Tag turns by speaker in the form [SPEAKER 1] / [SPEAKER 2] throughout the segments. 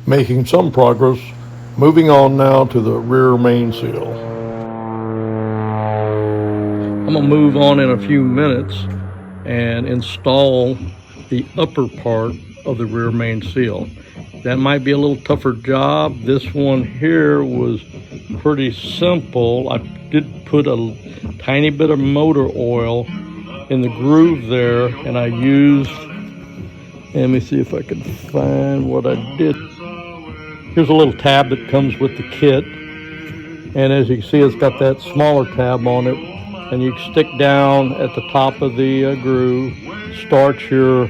[SPEAKER 1] making some progress. Moving on now to the rear main seal. I'm going to move on in a few minutes and install the upper part of the rear main seal. That might be a little tougher job. This one here was pretty simple. I did put a tiny bit of motor oil in the groove there, and I used, let me see if I can find what I did. Here's a little tab that comes with the kit, and as you can see, it's got that smaller tab on it, and you stick down at the top of the groove, start your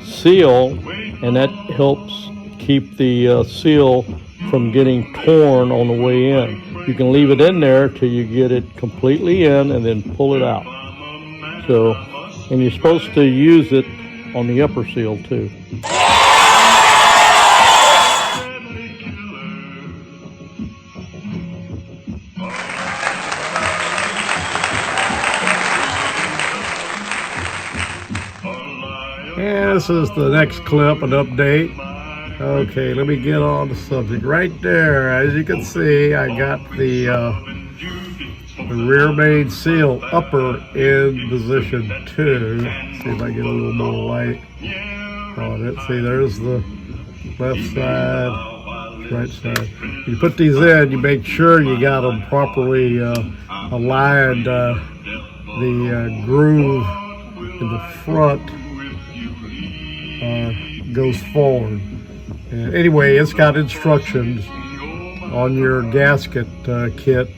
[SPEAKER 1] seal, and that helps keep the seal from getting torn on the way in. You can leave it in there till you get it completely in and then pull it out. So, and you're supposed to use it on the upper seal too. And this is the next clip, an update. Okay, let me get on the subject. Right there, as you can see, I got the rear main seal upper in position 2. See if I get a little more light on it. See, there's the left side, right side. You put these in, you make sure you got them properly aligned. The groove in the front goes forward. Anyway, it's got instructions on your gasket kit,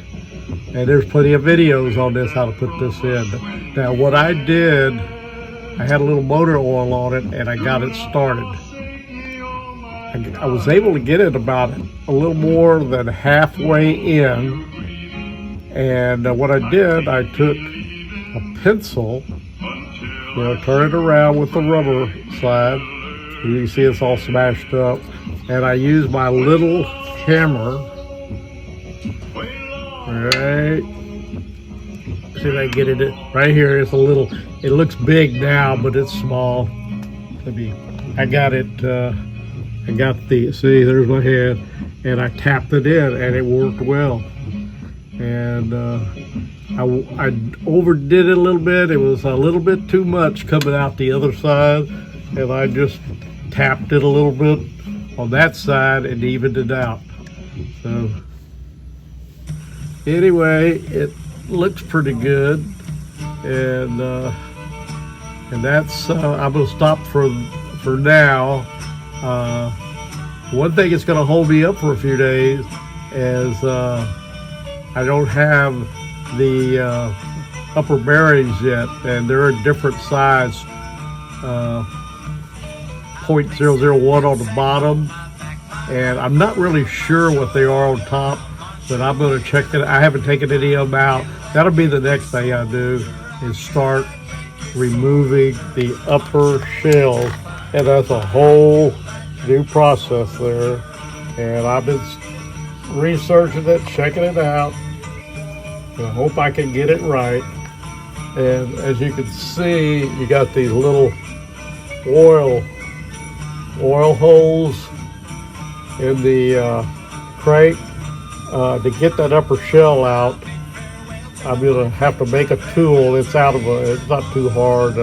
[SPEAKER 1] and there's plenty of videos on this, how to put this in. Now what I did, I had a little motor oil on it and I got it started. I was able to get it about a little more than halfway in, and what I did, I took a pencil, turn it around with the rubber side. You can see it's all smashed up, and I use my little hammer. Right, see if I can get it right here. It's a little, it looks big now, but it's small. I got it, I got the, see, there's my hand, and I tapped it in, and it worked well. And I overdid it a little bit. It was a little bit too much coming out the other side, and I just tapped it a little bit on that side and evened it out. So anyway, it looks pretty good, and that's I'm gonna stop for now. One thing that's gonna hold me up for a few days is I don't have the upper bearings yet, and they're a different size. 0.001 on the bottom, and I'm not really sure what they are on top, but I'm going to check it. I haven't taken any of them out. That'll be the next thing I do, is start removing the upper shells, and that's a whole new process there. And I've been researching it, checking it out, and I hope I can get it right. And as you can see, you got these little oil holes in the crank. To get that upper shell out, I'm gonna have to make a tool. It's not too hard.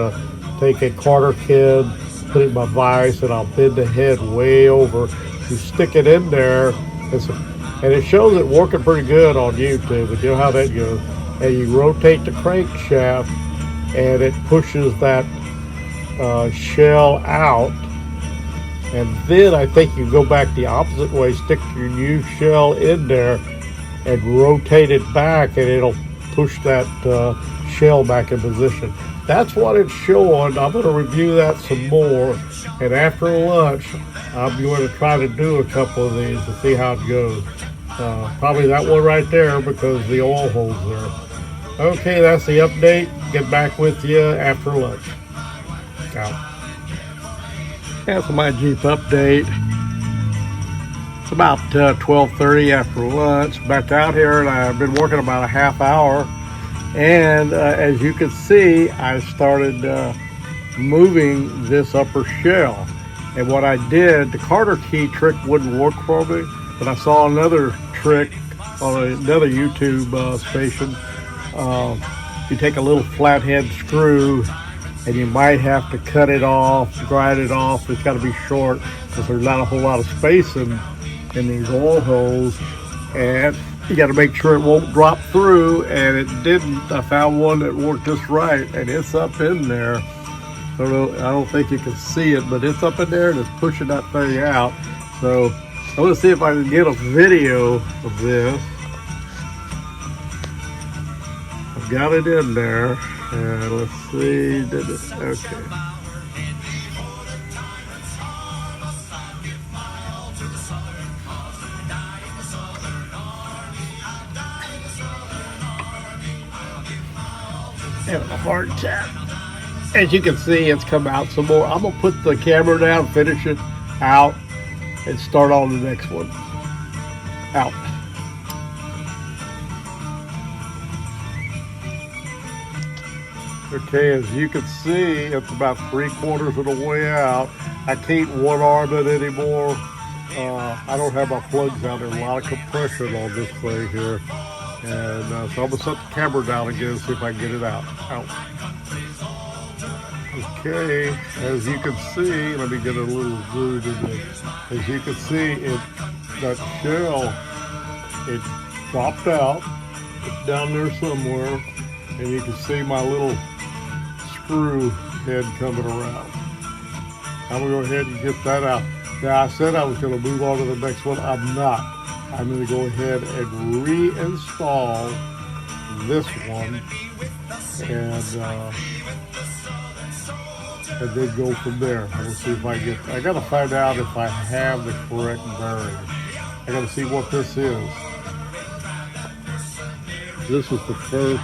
[SPEAKER 1] Take a Carter kid, put it in my vise, and I'll bend the head way over. You stick it in there, and it shows it working pretty good on YouTube, but you know how that goes. And you rotate the crankshaft, and it pushes that shell out. And then I think you go back the opposite way, stick your new shell in there and rotate it back, and it'll push that shell back in position. That's what it's showing. I'm going to review that some more, and after lunch I'm going to try to do a couple of these to see how it goes. Probably that one right there, because the oil hole's there. Okay, that's the update. Get back with you after lunch. Out. That's my Jeep update. It's about 12:30 after lunch. Back out here, and I've been working about a half hour. And as you can see, I started moving this upper shell. And what I did, the Carter key trick wouldn't work for me, but I saw another trick on another YouTube station. You take a little flathead screw and you might have to cut it off, grind it off. It's got to be short because there's not a whole lot of space in these oil holes. And you got to make sure it won't drop through, and it didn't. I found one that worked just right, and it's up in there. I don't think you can see it, but it's up in there and it's pushing that thing out. So I'm going to see if I can get a video of this. I've got it in there, and let's see. Did it? Okay. Having a hard time. As you can see, it's come out some more. I'm gonna put the camera down, finish it out, and start on the next one. Out. Okay, as you can see, it's about 3/4 of the way out. I can't one-arm it anymore. I don't have my plugs out. There's a lot of compression on this thing here. And so I'm gonna set the camera down again, see if I can get it out. Okay, as you can see, let me get a little zoom in there. As you can see, that shell, it dropped out. It's down there somewhere, and you can see my little screw head coming around. I'm gonna go ahead and get that out. Now, I said I was gonna move on to the next one. I'm not. I'm going to go ahead and reinstall this one and then go from there. I'm going to see if I get, I got to find out if I have the correct bearing. I got to see what this is. This is the first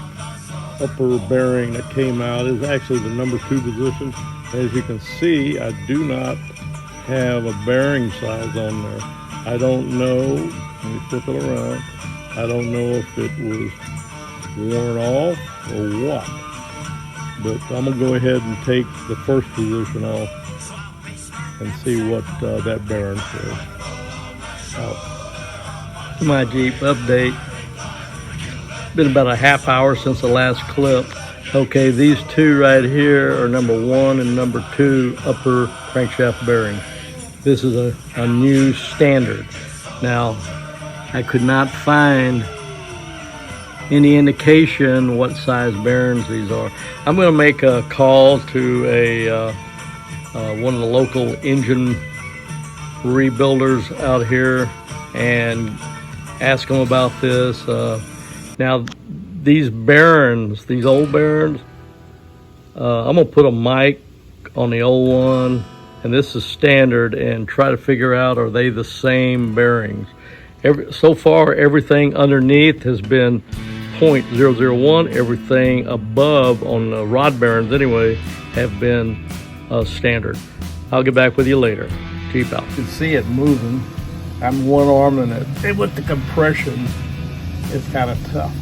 [SPEAKER 1] upper bearing that came out. It's actually the number 2 position. As you can see, I do not have a bearing size on there. I don't know. Let me flip it around. I don't know if it was worn off or what. But I'm going to go ahead and take the first position off and see what that bearing says. My Jeep update. Been about a half hour since the last clip. Okay, these two right here are number 1 and number 2 upper crankshaft bearings. This is a new standard. Now, I could not find any indication what size bearings these are. I'm going to make a call to one of the local engine rebuilders out here and ask them about this. Now, these bearings, these old bearings, I'm going to put a mic on the old one, and this is standard, and try to figure out, are they the same bearings? So far, everything underneath has been 0.001. Everything above on the rod bearings anyway have been standard. I'll get back with you later. Jeep out. You can see it moving. I'm one-arming it. And with the compression, it's kind of tough.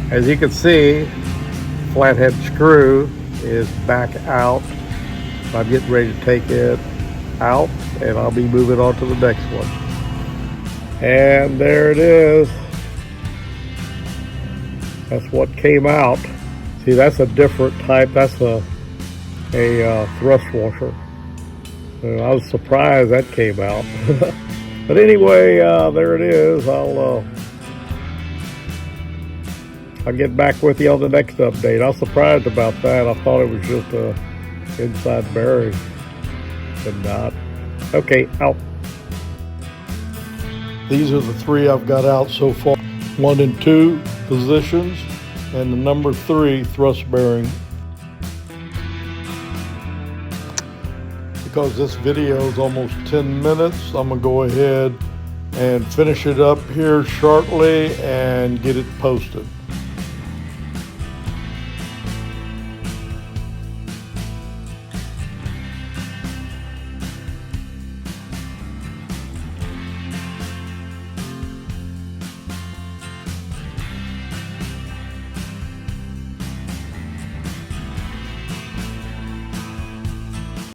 [SPEAKER 1] As you can see, flathead screw is back out. I'm getting ready to take it out, and I'll be moving on to the next one. And there it is. That's what came out. See, that's a different type. That's a thrust washer. So I was surprised that came out. But anyway, there it is. I'll get back with you on the next update. I was surprised about that. I thought it was just a inside bearing, but not. Okay, out. These are the 3 I've got out so far. 1 and 2 positions, and the number 3 thrust bearing. The because this video is almost 10 minutes, I'm gonna go ahead and finish it up here shortly and get it posted.